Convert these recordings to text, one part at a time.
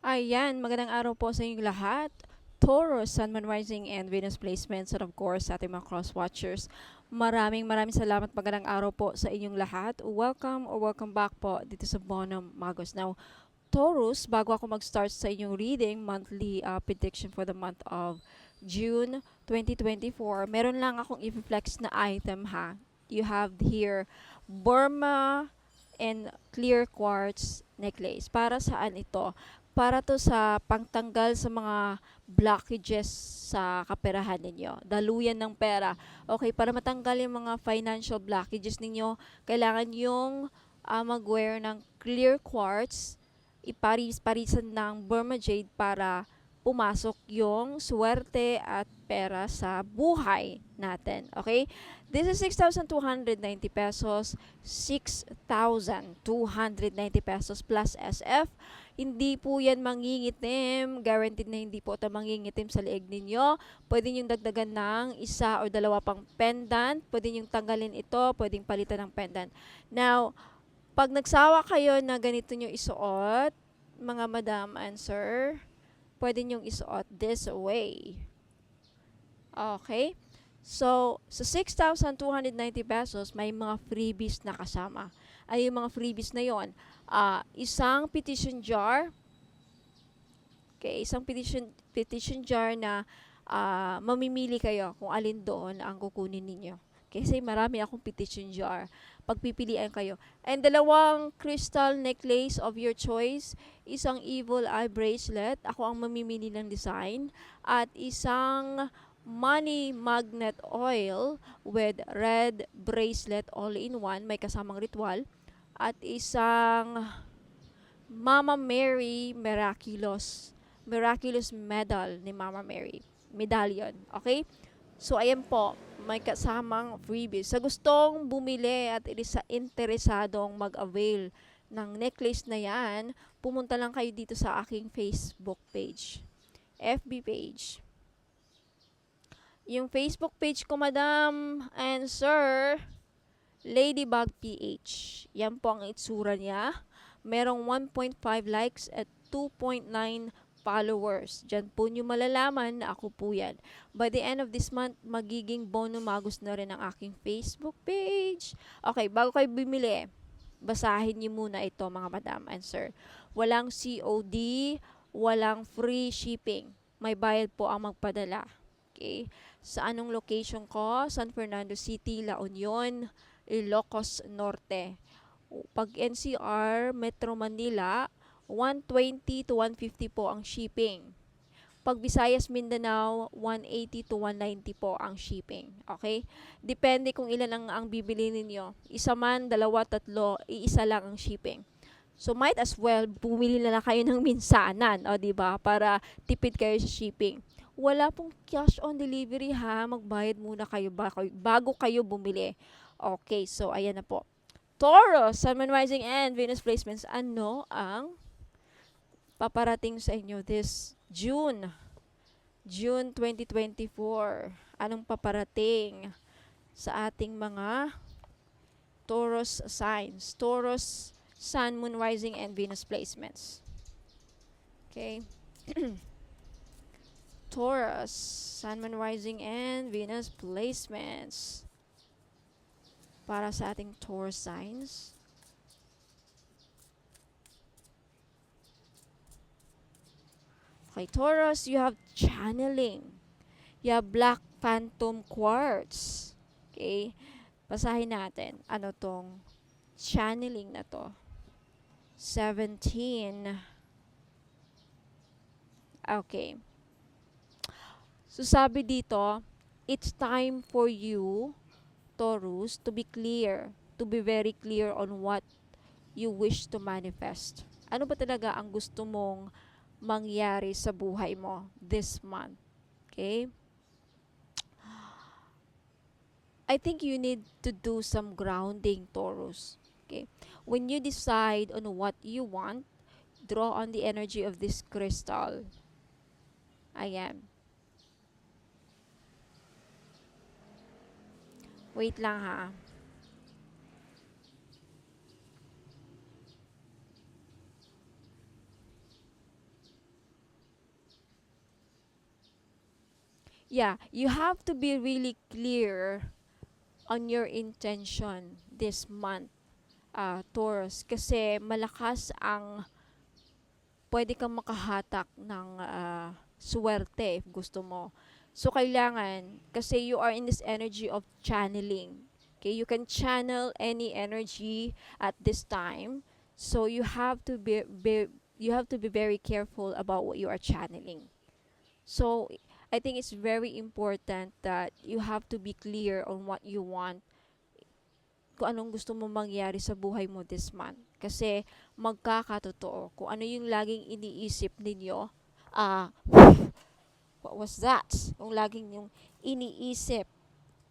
Ayan, magandang araw po sa inyong lahat. Taurus, Sun, Moon, Rising, and Venus placements, and of course sa ating mga cross-watchers. Maraming salamat, magandang araw po sa inyong lahat. Welcome or welcome back po dito sa Bonum Magos. Now, Taurus, bago ako mag-start sa inyong reading, monthly prediction for the month of June 2024, meron lang akong i-flex na item ha. You have here Burma and clear quartz necklace. Para saan ito? Para to sa pangtanggal sa mga blockages sa kaperahan ninyo. Daluyan ng pera. Okay, para matanggal yung mga financial blockages ninyo, kailangan yung mag-wear ng clear quartz, iparis-parisan ng Burma Jade para pumasok yung swerte at pera sa buhay natin. Okay? This is 6,290 pesos, 6,290 pesos plus SF. Hindi po yan mangingitim. Guaranteed na hindi po ito mangingitim sa leeg ninyo. Pwede nyo dagdagan ng isa o dalawa pang pendant. Pwede nyo tanggalin ito. Pwedeng palitan ng pendant. Now, pag nagsawa kayo na ganito nyo isuot, mga madam and sir, pwede nyong isuot this way. Okay? So, sa 6,290 pesos, may mga freebies na kasama. Ay, yung mga freebies na yon, isang petition jar, okay, isang petition jar na mamimili kayo kung alin doon ang kukunin ninyo. Kasi marami akong petition jar. Pagpipilian kayo. And dalawang crystal necklace of your choice. Isang evil eye bracelet. Ako ang mamimili ng design. At isang money magnet oil with red bracelet all-in-one. May kasamang ritual. At isang Mama Mary Miraculous medal ni Mama Mary. Medallion. Okay? So, ayan po, may kasamang freebies. Sa gustong bumili at interesadong mag-avail ng necklace na yan, pumunta lang kayo dito sa aking Facebook page, FB page. Yung Facebook page ko, madam and sir, Ladybug PH. Yan po ang itsura niya. Merong 1.5 likes at 2.9 followers. Diyan po nyo malalaman na ako po yan. By the end of this month, magiging bonumagos na rin ang aking Facebook page. Okay, bago kayo bumili, basahin nyo muna ito mga madam and sir. Walang COD, walang free shipping. May bayad po ang magpadala. Okay? Sa anong location ko? San Fernando City, La Union, Ilocos Norte. Pag NCR, Metro Manila, 120 to 150 po ang shipping. Pag Visayas, Mindanao, 180 to 190 po ang shipping. Okay? Depende kung ilan ang bibili ninyo. Isa man, dalawa, tatlo, iisa lang ang shipping. So, might as well, bumili na lang kayo ng minsanan, o, diba? Para tipid kayo sa shipping. Wala pong cash on delivery ha. Magbayad muna kayo bago kayo bumili. Okay, so ayan na po. Taurus, Sun, Moon, Rising, and Venus placements. Ano ang paparating sa inyo this June 2024? Anong paparating sa ating mga Taurus signs? Taurus, Sun, Moon, Rising, and Venus placements. Okay. Taurus, Sun, Moon, Rising, and Venus placements. Para sa ating Taurus signs. Okay, Taurus, you have channeling. You have Black Phantom Quartz. Okay, basahin natin. Ano tong channeling na to? 17. Okay. So, sabi dito, it's time for you, Taurus, to be clear. To be very clear on what you wish to manifest. Ano ba talaga ang gusto mong mangyari sa buhay mo this month? Okay? I think you need to do some grounding, Taurus. Okay? When you decide on what you want, draw on the energy of this crystal. Ayan. Wait lang ha. Yeah, you have to be really clear on your intention this month, Taurus, kasi malakas ang pwede kang makahatak ng swerte if gusto mo. So, kailangan, kasi you are in this energy of channeling. Okay, you can channel any energy at this time. So, you have to be very careful about what you are channeling. So, I think it's very important that you have to be clear on what you want, kung anong gusto mo mangyari sa buhay mo this month. Kasi magkakatotoo. Kung ano yung laging iniisip ninyo, what was that? Yung laging yung iniisip,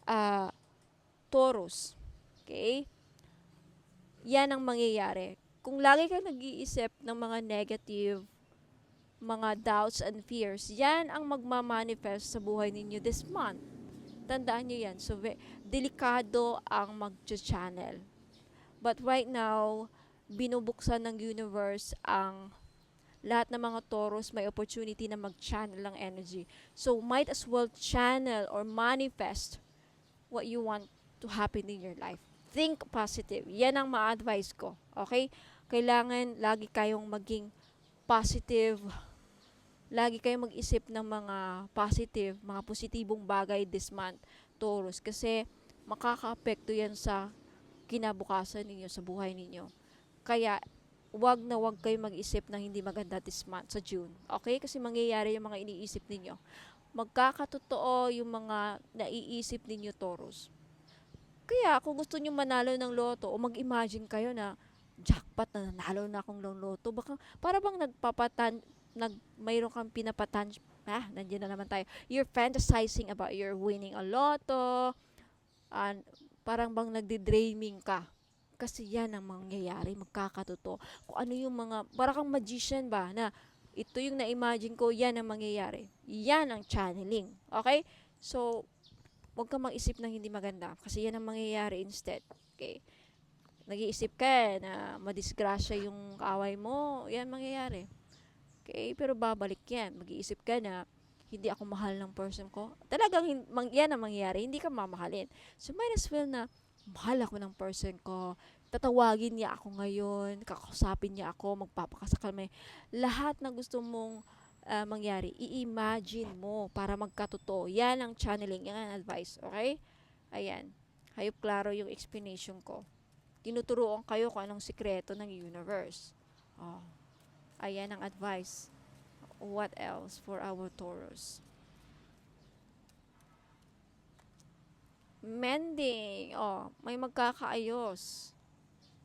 ah, Taurus. Okay? Yan ang mangyayari. Kung lagi kang nag-iisip ng mga negative, mga doubts and fears, yan ang magmamanifest sa buhay ninyo this month. Tandaan nyo yan. So, delikado ang mag-channel. But right now, binubuksan ng universe ang lahat ng mga Taurus may opportunity na mag-channel ng energy. So, might as well channel or manifest what you want to happen in your life. Think positive. Yan ang ma-advise ko. Okay? Kailangan lagi kayong maging positive. Lagi kayong mag-isip ng mga positive, mga positibong bagay this month, Taurus. Kasi makaka-apekto yan sa kinabukasan ninyo, sa buhay ninyo. Kaya, wag na wag kayo mag-isip ng hindi maganda this month, sa June. Okay? Kasi mangyayari yung mga iniisip ninyo. Magkakatotoo yung mga naiisip ninyo, Taurus. Kaya, kung gusto nyo manalo ng loto, o mag-imagine kayo na, jackpot na nanalo na akong ng loto, baka, para bang mayroon kang nandiyan na naman tayo. You're fantasizing about you're winning a lotto, and parang bang nagdi-dreaming ka. Kasi yan ang mangyayari, magkakatotoo. Kung ano yung mga, parang kang magician ba, na ito yung na-imagine ko, yan ang mangyayari. Yan ang channeling. Okay? So, huwag kang mag-isip ng hindi maganda. Kasi yan ang mangyayari instead. Okay? Nag-iisip ka na madisgrasya yung kaaway mo, yan mangyayari. Okay? Pero babalik yan. Mag-iisip ka na hindi ako mahal ng person ko. Talagang yan ang mangyayari. Hindi ka mamahalin. So, might as well na mahal ako ng person ko. Tatawagin niya ako ngayon. Kakausapin niya ako. Magpapakasakal. May lahat na gusto mong mangyari. I-imagine mo para magkatotoo. Yan ang channeling. Yan ang advice. Okay? Ayan. Hayop klaro yung explanation ko. Tinuturuan kayo kung anong sikreto ng universe. Oh. Ayan ang advice. What else for our Taurus? Mending. Oh, may magkakaayos.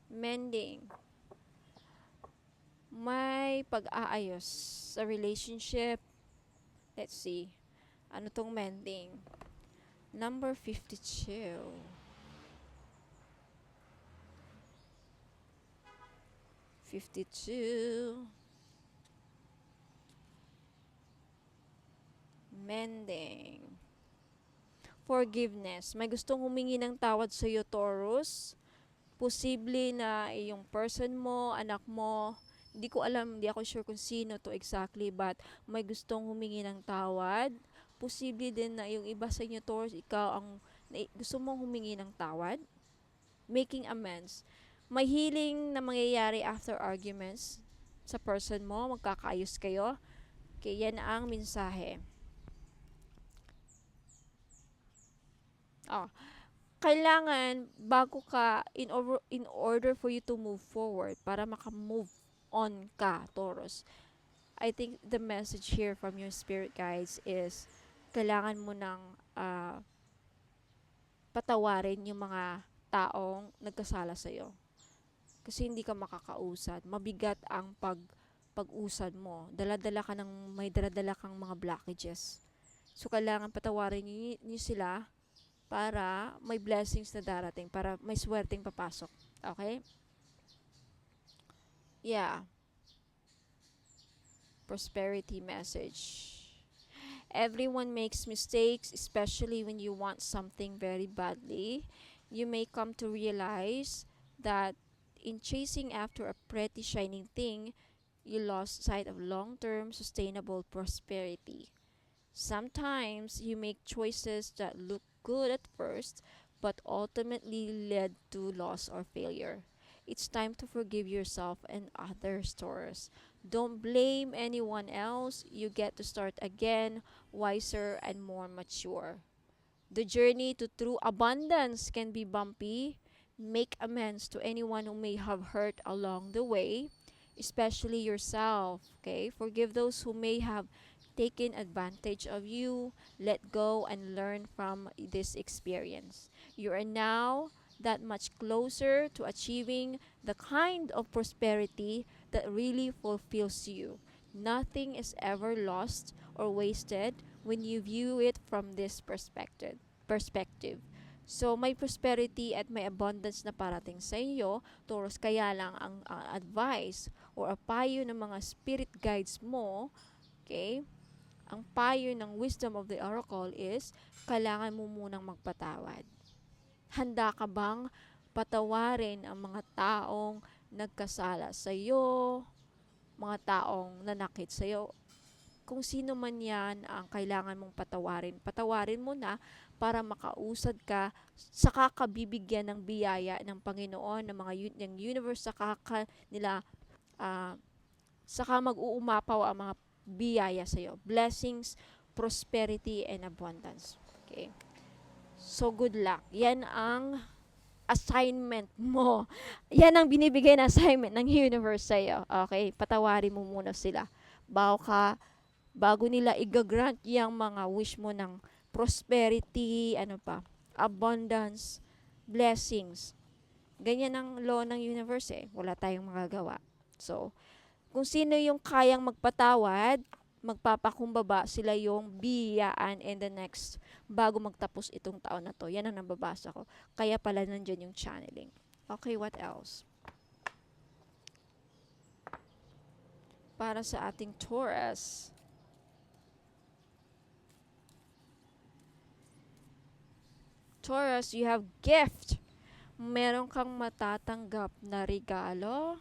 Mending. May pag-aayos sa relationship. Let's see. Ano tong mending? Number 52. 52. Mending. Forgiveness. May gustong humingi ng tawad sa iyo, Taurus. Posible na yung person mo, anak mo, hindi ko alam, hindi ako sure kung sino to exactly, but may gustong humingi ng tawad. Posible din na yung iba sa inyo, Taurus, ikaw ang gusto mong humingi ng tawad. Making amends. May healing na mangyayari after arguments sa person mo, magkakaayos kayo. Okay, yan ang mensahe. Oh, kailangan bago ka in order for you to move forward, para maka-move on ka, Taurus. I think the message here from your spirit guides is kailangan mo ng patawarin yung mga taong nagkasala sa iyo. Kasi hindi ka makakausad. Mabigat ang pag-usad mo. May daladala kang mga blockages. So, kailangan patawarin niyo sila para may blessings na darating, para may swerteng papasok. Okay? Yeah. Prosperity message. Everyone makes mistakes, especially when you want something very badly. You may come to realize that in chasing after a pretty shining thing, you lost sight of long-term sustainable prosperity. Sometimes you make choices that look good at first, but ultimately led to loss or failure. It's time to forgive yourself and others, Taurus. Don't blame anyone else. You get to start again, wiser and more mature. The journey to true abundance can be bumpy. Make amends to anyone who may have hurt along the way, especially yourself. Okay? Forgive those who may have taken advantage of you. Let go and learn from this experience. You are now that much closer to achieving the kind of prosperity that really fulfills you. Nothing is ever lost or wasted when you view it from this perspective. So, may prosperity at may abundance na parating sa iyo, Taurus, kaya lang ang advice or a payo ng mga spirit guides mo, okay, ang payo ng wisdom of the oracle is, kailangan mo munang magpatawad. Handa ka bang patawarin ang mga taong nagkasala sa iyo, mga taong nanakit sa iyo? Kung sino man yan ang kailangan mong patawarin, patawarin mo na para makausad ka sa kakabibigyan ng biyaya ng Panginoon, ng mga ng universe, uh, saka mag-uumapaw ang mga biyaya sa iyo. Blessings, prosperity, and abundance. Okay? So, good luck. Yan ang assignment mo. Yan ang binibigay na assignment ng universe sa iyo. Okay? Patawarin mo muna sila. Bago nila i-grant yung mga wish mo ng prosperity, abundance, blessings. Ganyan ang law ng universe eh. Wala tayong magagawa. So, kung sino yung kayang magpatawad, magpapakumbaba sila yung biyayaan in the next bago magtapos itong taon na to. Yan ang nababasa ko. Kaya pala nandyan yung channeling. Okay, what else? Para sa ating Taurus, you have gift. Meron kang matatanggap na regalo.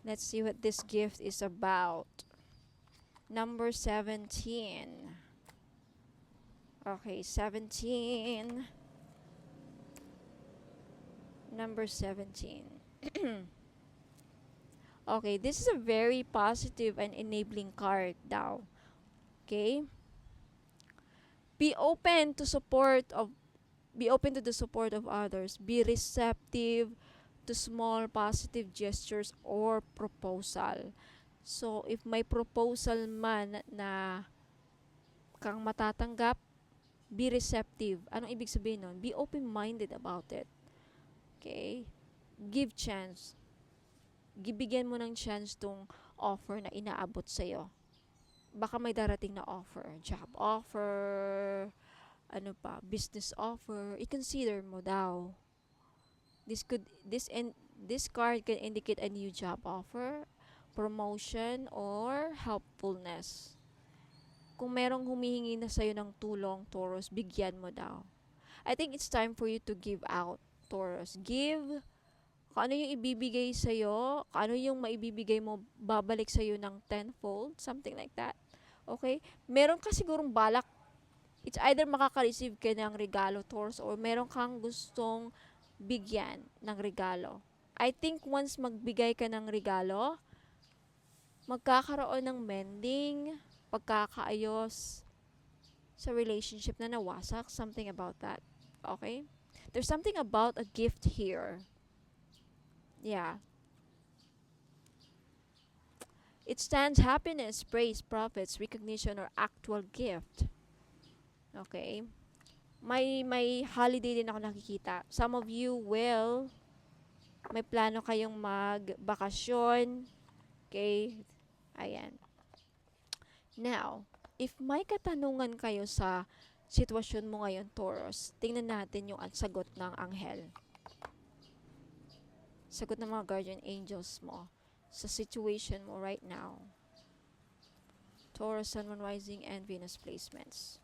Let's see what this gift is about. Number 17. Okay, 17. Number 17. Okay, this is a very positive and enabling card daw. Okay? Be open to the support of others. Be receptive to small positive gestures or proposal. So, if may proposal man na kang matatanggap, be receptive. Anong ibig sabihin nun? Be open-minded about it. Okay? Give chance. Gibigyan mo ng chance tong offer na inaabot sa'yo. Baka may darating na offer. Job offer, business offer. I-consider mo daw. This card can indicate a new job offer, promotion, or helpfulness. Kung merong humihingi na sa'yo ng tulong, Taurus, bigyan mo daw. I think it's time for you to give out, Taurus. Give. Kung ano yung ibibigay sa'yo, kung ano yung maibibigay mo, babalik sa'yo ng tenfold, something like that. Okay? Meron ka sigurong balak. It's either makaka-receive ka ng regalo, Taurus, or meron kang gustong bigyan ng regalo. I think once magbigay ka ng regalo, magkakaroon ng mending, pagkakaayos sa relationship na nawasak, something about that. Okay? There's something about a gift here. Yeah. It stands happiness, praise, profits, recognition, or actual gift. Okay? May holiday din ako nakikita. Some of you may plano kayong magbakasyon. Okay? Ayan. Now, if may katanungan kayo sa sitwasyon mo ngayon, Taurus, tingnan natin yung sagot ng anghel. Sagot ng mga guardian angels mo sa situation mo right now. Taurus, Sun, Moon, Rising, and Venus placements.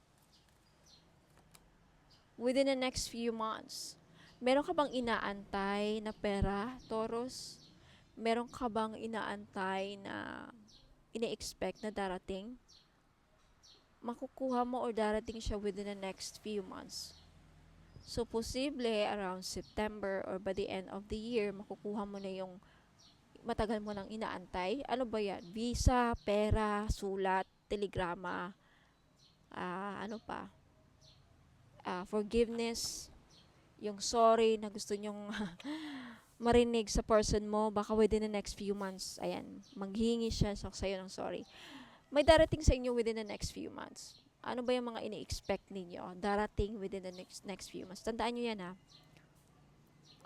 Within the next few months, meron ka bang inaantay na pera, Taurus? Meron ka bang inaantay na ina-expect na darating? makukuha mo or darating siya within the next few months. So, posible around September or by the end of the year, makukuha mo na yung matagal mo nang inaantay. Ano ba yan? Visa, pera, sulat, telegrama, ano pa? Forgiveness, yung sorry na gusto nyong marinig sa person mo, baka within the next few months, ayan, maghingi siya sa'yo ng sorry. May darating sa inyo within the next few months. Ano ba yung mga ini-expect ninyo darating within the next few months? Tandaan nyo yan, ha?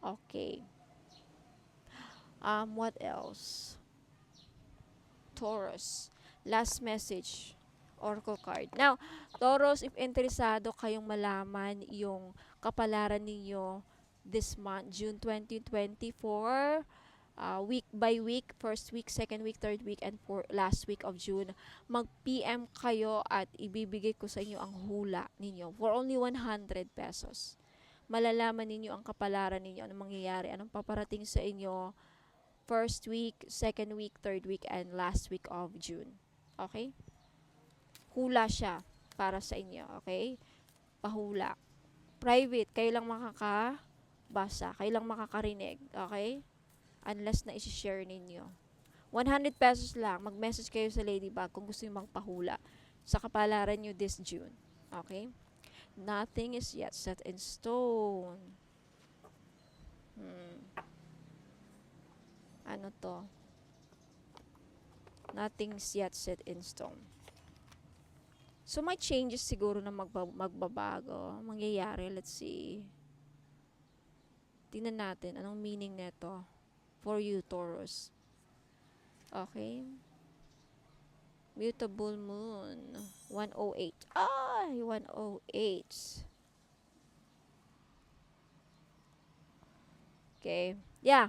Okay. What else? Taurus. Last message. Oracle card. Now, Taurus, if interesado kayong malaman yung kapalaran ninyo this month, June 2024, week by week, first week, second week, third week, and for last week of June, mag-PM kayo at ibibigay ko sa inyo ang hula ninyo for only 100 pesos. Malalaman ninyo ang kapalaran ninyo, anong mangyayari, anong paparating sa inyo first week, second week, third week, and last week of June. Okay? Hula siya para sa inyo. Okay? Pahula. Private. Kayo lang makakabasa. Kayo lang makakarinig. Okay? Unless na isi-share ninyo. 100 pesos lang. Mag-message kayo sa Ladybug kung gusto nyo magpahula sa kapalaran nyo this June. Okay? Nothing is yet set in stone. Ano to? Nothing's yet set in stone. So, may changes siguro na magbabago. Mangyayari. Let's see. Tingnan natin. Anong meaning nito for you, Taurus? Okay. Mutable moon. 108. Ay, 108. Okay. Yeah.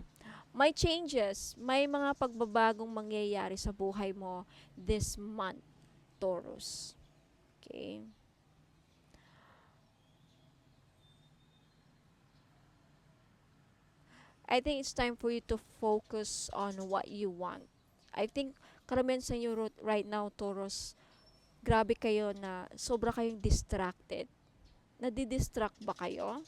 May changes. May mga pagbabagong mangyayari sa buhay mo this month, Taurus. Okay. I think it's time for you to focus on what you want. I think karamihan sa inyo right now, Taurus, grabe kayo na sobra kayong distracted. Nadidistract ba kayo?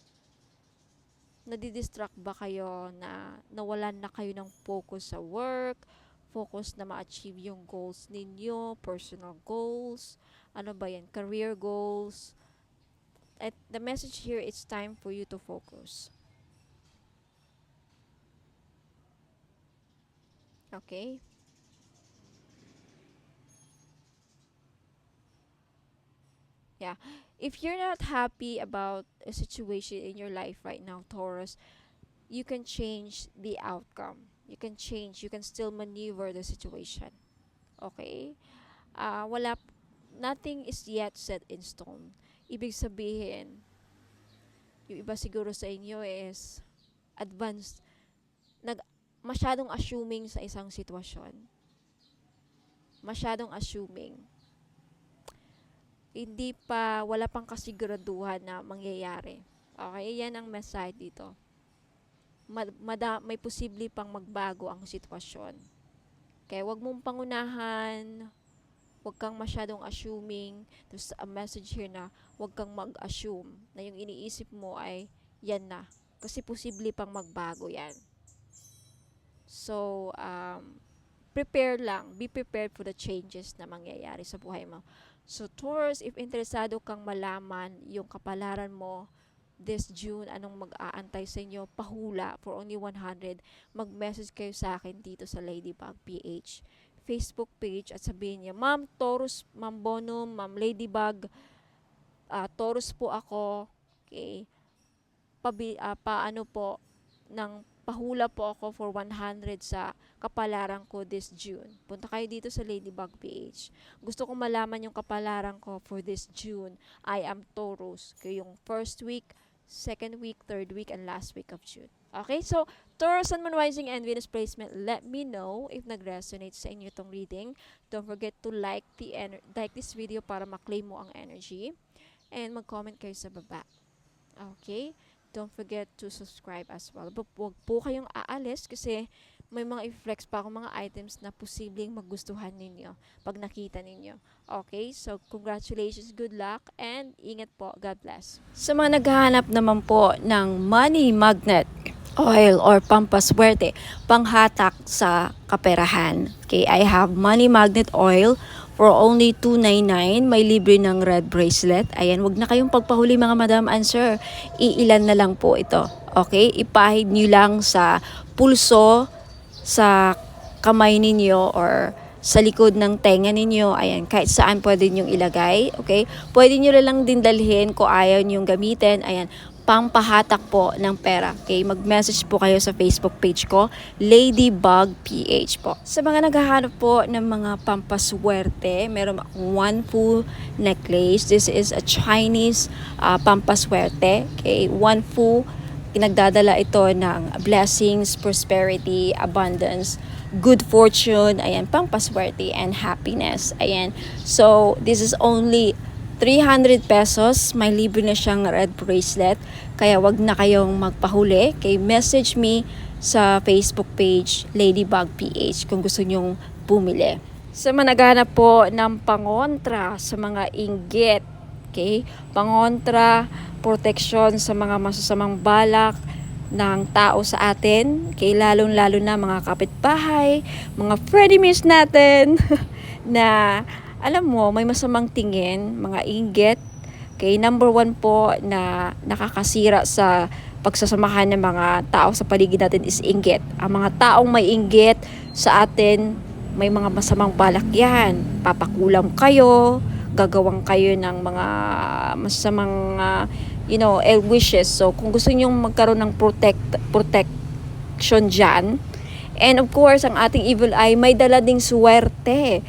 Nadidistract ba kayo na nawalan na kayo ng focus sa work, focus na ma-achieve yung goals ninyo, personal goals, ano ba yan, career goals? At the message here, it's time for you to focus. Okay? Yeah. If you're not happy about a situation in your life right now, Taurus, you can change the outcome. You can change. You can still maneuver the situation. Okay? Nothing is yet set in stone. Ibig sabihin, yung iba siguro sa inyo is advanced, masyadong assuming sa isang sitwasyon. Masyadong assuming. Wala pang kasiguraduhan na mangyayari. Okay, yan ang message dito. May posible pang magbago ang sitwasyon. Kaya wag mong pangunahan, wag kang masyadong assuming. There's a message here na wag kang mag-assume na yung iniisip mo ay yan na. Kasi posible pang magbago yan. So, prepare lang. Be prepared for the changes na mangyayari sa buhay mo. So, Taurus, if interesado kang malaman yung kapalaran mo this June, anong mag-aantay sa inyo, pahula for only 100, mag-message kayo sa akin dito sa Ladybug PH Facebook page at sabihin niya, Ma'am Taurus, Ma'am Bonum, Ma'am Ladybug, Taurus po ako, okay, paano po, ng pahula po ako for 100 sa kapalaran ko this June. Punta kayo dito sa Ladybug PH. Gusto kong malaman yung kapalaran ko for this June. I am Taurus. Okay, yung first week, second week, third week, and last week of June. Okay, so Taurus, Sun, Moon, Rising, and Venus placement. Let me know if nag-resonate sa inyo itong reading. Don't forget to like this video para maklaim mo ang energy. And mag-comment kayo sa baba. Okay? Don't forget to subscribe as well. Huwag po kayong aalis kasi may mga i-flex pa ako mga items na posibleng magustuhan ninyo pag nakita ninyo. Okay? So, congratulations, good luck, and ingat po. God bless. Sa mga naghahanap naman po ng money magnet oil or pampaswerte, panghatak sa kaperahan. Okay, I have money magnet oil for only $2.99. May libre ng red bracelet. Ayan, wag na kayong pagpahuli mga madam and sir. Iilan na lang po ito. Okay, ipahid nyo lang sa pulso, sa kamay ninyo or sa likod ng tenga ninyo. Ayan, kahit saan pwede nyong ilagay. Okay? Pwede nyo lang din dalhin kung ayaw nyong gamitin. Ayan, pampahatak po ng pera. Okay? Mag-message po kayo sa Facebook page ko, Ladybug PH po. Sa mga naghahanap po ng mga pampaswerte, meron akong one full necklace. This is a Chinese pampaswerte. Okay? One full, pinagdadala ito ng blessings, prosperity, abundance, good fortune, ayan, pampaswerte, and happiness. Ayan. So, this is only 300 pesos. May libre na siyang red bracelet. Kaya wag na kayong magpahuli. Okay, message me sa Facebook page, Ladybug PH, kung gusto nyong bumili. Sa mga naghahanap po ng pangontra sa mga inggit, okay, pangontra, protection sa mga masasamang balak ng tao sa atin, okay, lalong-lalo na mga kapitbahay, mga frenemies natin na alam mo, may masamang tingin, mga inggit. Okay, number 1 po na nakakasira sa pagsasamahan ng mga tao sa paligid natin is inggit. Ang mga taong may inggit sa atin, may mga masamang balak yan. Papakulam kayo, gagawang kayo ng mga masamang ill wishes. So kung gusto niyo magkaroon ng protection dyan, and of course ang ating evil eye may dala ding swerte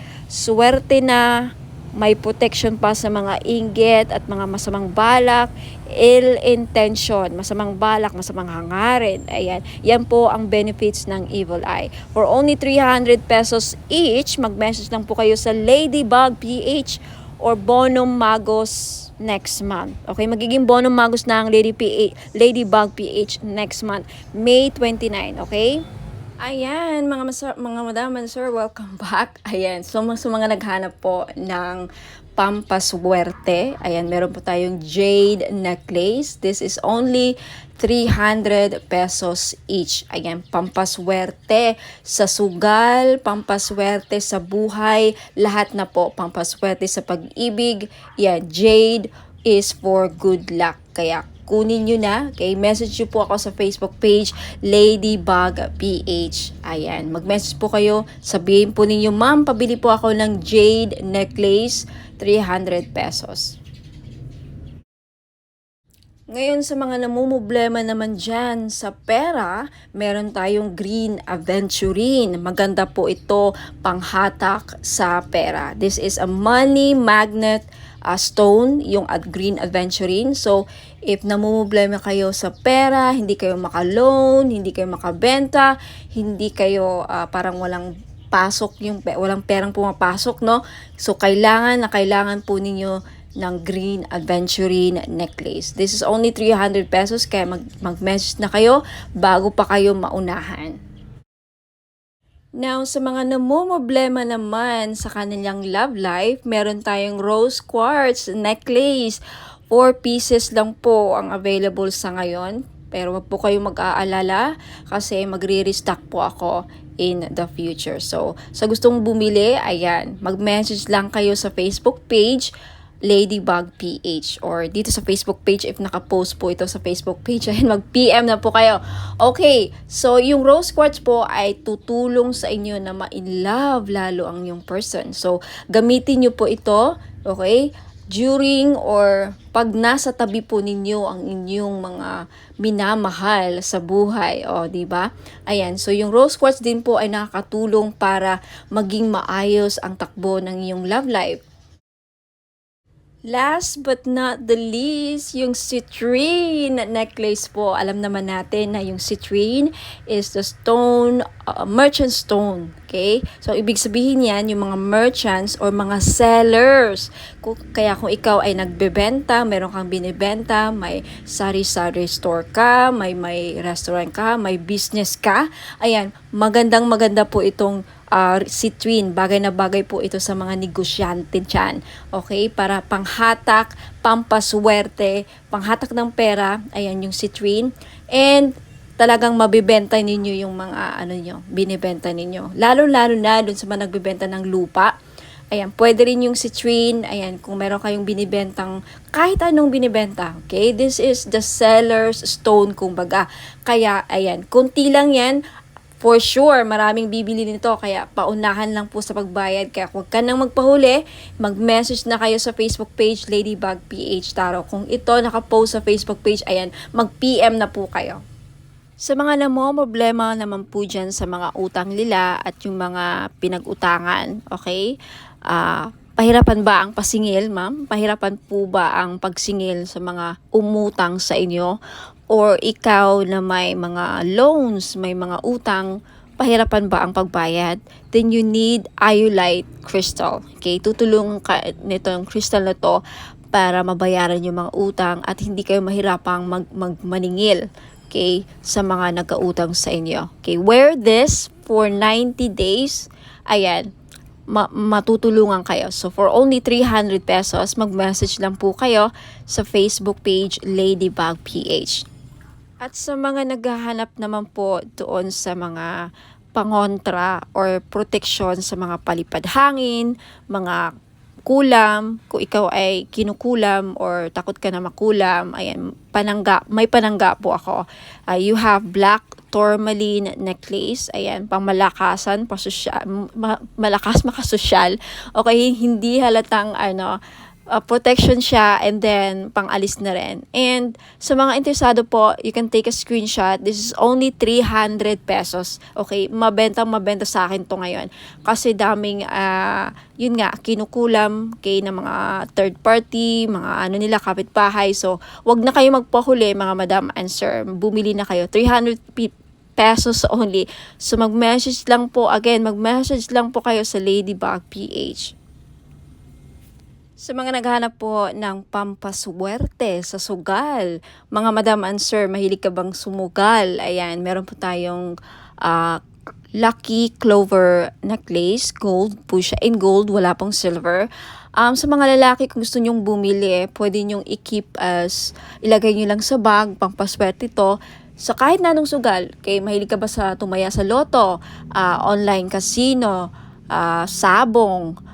na may protection pa sa mga inggit at mga masamang balak, ill intention, masamang balak, masamang hangarin. Ayan, yan po ang benefits ng evil eye. For only 300 pesos each, mag-message lang po kayo sa Ladybug PH or Bonum Magos next month. Okay, magiging Bonum Magos na ang Ladybug PH next month, May 29, okay? Ayan, mga madam and sir, welcome back. Ayan, so mga naghanap po ng pampaswerte, ayan, meron po tayong jade necklace. This is only 300 pesos each. Ayan, pampaswerte sa sugal, pampaswerte sa buhay, lahat na po, pampaswerte sa pag-ibig. Yan, jade is for good luck. Kaya kunin nyo na. Okay, message nyo po ako sa Facebook page, Ladybug PH. Ayan, mag-message po kayo. Sabihin po ninyo, ma'am, pabili po ako ng jade necklace, 300 pesos. Ngayon sa mga namumblema naman dyan sa pera, meron tayong green aventurine. Maganda po ito panghatak sa pera. This is a money magnet stone, yung green aventurine. So, if namumblema kayo sa pera, hindi kayo maka-loan, hindi kayo makabenta, hindi kayo parang walang pasok, walang perang pumapasok, no? So, kailangan po ninyo ng green aventurine necklace. This is only 300 pesos, kaya mag-message na kayo bago pa kayo maunahan. Now, sa mga namumblema naman sa kanilang love life, meron tayong rose quartz necklace. 4 pieces lang po ang available sa ngayon. Pero wag po kayong mag-aalala kasi magre-restock po ako in the future. So, sa gustong bumili, ayan, mag-message lang kayo sa Facebook page, Ladybug PH, or dito sa Facebook page if naka-post po ito sa Facebook page, ayun, mag-PM na po kayo. Okay, so yung rose quartz po ay tutulong sa inyo na ma-in-love lalo ang yung person. So gamitin nyo po ito, okay, during or pag nasa tabi po ninyo ang inyong mga minamahal sa buhay, di ba? Ayan, so yung rose quartz din po ay nakakatulong para maging maayos ang takbo ng iyong love life. Last but not the least, yung citrine necklace po. Alam naman natin na yung citrine is the stone, merchant stone. Okay? So, ibig sabihin yan, yung mga merchants or mga sellers. Kaya kung ikaw ay nagbebenta, meron kang binibenta, may sari-sari store ka, may restaurant ka, may business ka, ayan, maganda po itong citrine. Bagay na bagay po ito sa mga negosyante dyan. Okay? Para panghatak, pampaswerte, panghatak ng pera, ayan yung citrine. And talagang mabibenta ninyo yung mga binibenta ninyo. Lalo-lalo na dun sa mga nagbibenta ng lupa. Ayan, pwede rin yung citrine. Ayan, kung meron kayong binibentang kahit anong binibenta. Okay? This is the seller's stone, kumbaga. Kaya, ayan, konti lang yan. For sure, maraming bibili nito, kaya paunahan lang po sa pagbayad. Kaya huwag ka nang magpahuli, mag-message na kayo sa Facebook page Ladybug PH Tarot. Kung ito nakapost sa Facebook page, ayan, mag-PM na po kayo. Sa mga problema naman po dyan sa mga utang nila at yung mga pinag-utangan, okay? Pahirapan ba ang pasingil, ma'am? Pahirapan po ba ang pagsingil sa mga umutang sa inyo? Or ikaw na may mga loans, may mga utang, pahirapan ba ang pagbayad? Then you need iolite crystal. Okay? Tutulungan ka nito yung crystal na to para mabayaran yung mga utang at hindi kayo mahirapang maningil. Okay? Sa mga nagkautang sa inyo. Okay? Wear this for 90 days. Ayan. Matutulungan kayo. So, for only 300 pesos, mag-message lang po kayo sa Facebook page Ladybug PH. At sa mga naghahanap naman po doon sa mga pangontra or protection sa mga palipad hangin, mga kulam, kung ikaw ay kinukulam or takot ka na makulam, ayan, may panangga po ako. You have black tourmaline necklace, ayan, pangmalakasan, malakas makasosyal. Okay, hindi halatang protection siya, and then pang-alis na rin. And sa mga interesado po, you can take a screenshot. This is only 300 pesos. Okay, mabenta sa akin to ngayon. Kasi daming, yun nga, kinukulam ng mga third party, mga nila, kapitbahay. So, wag na kayo magpahuli, mga madam and sir. Bumili na kayo. 300 pesos only. So, mag-message lang po kayo sa Ladybug PH. Sa mga naghahanap po ng pampaswerte sa sugal, mga madam and sir, mahilig ka bang sumugal? Ayan, meron po tayong lucky clover necklace, gold po siya, in gold, wala pong silver. Sa mga lalaki, kung gusto nyong bumili, pwede nyong i-keep ilagay nyo lang sa bag, pampaswerte to, sa kahit na anong sugal. Okay, mahilig ka ba sa tumaya sa loto, online casino, sabong,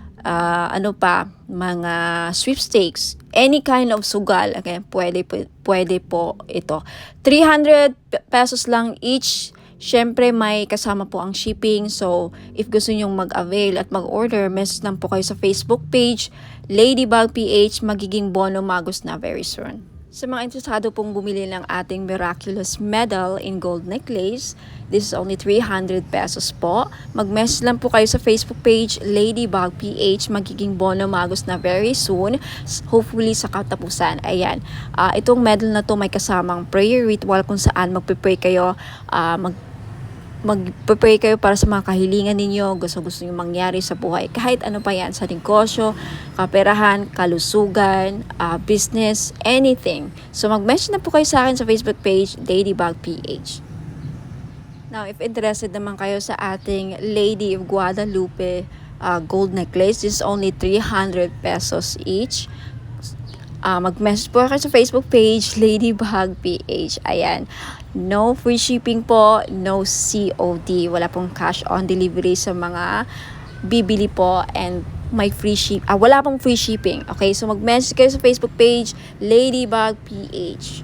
mga sweepstakes, any kind of sugal, okay, pwede po ito. 300 pesos lang each. Syempre, may kasama po ang shipping. So, if gusto nyong mag-avail at mag-order, message lang po kayo sa Facebook page, Ladybug PH, magiging bono magos na very soon. Sa mga interesado pong bumili ng ating miraculous medal in gold necklace, this is only 300 pesos po. Mag-message lang po kayo sa Facebook page, Ladybug PH, magiging bono magos na very soon, hopefully sa katapusan. Ayan, itong medal na to may kasamang prayer ritual kung saan magpe-pray kayo, mag-pray kayo para sa mga kahilingan ninyo, gusto nyo mangyari sa buhay. Kahit ano pa yan, sa negosyo, kaperahan, kalusugan, business, anything. So, mag-message na po kayo sa akin sa Facebook page, Ladybug PH. Now, if interested naman kayo sa ating Lady of Guadalupe gold necklace, this is only 300 pesos each. Mag-message po kayo sa Facebook page, Ladybug PH. Ayan. No free shipping po, no COD. Wala pong cash on delivery sa mga bibili po, and may wala pong free shipping. Okay, so mag-message kayo sa Facebook page, Ladybug PH.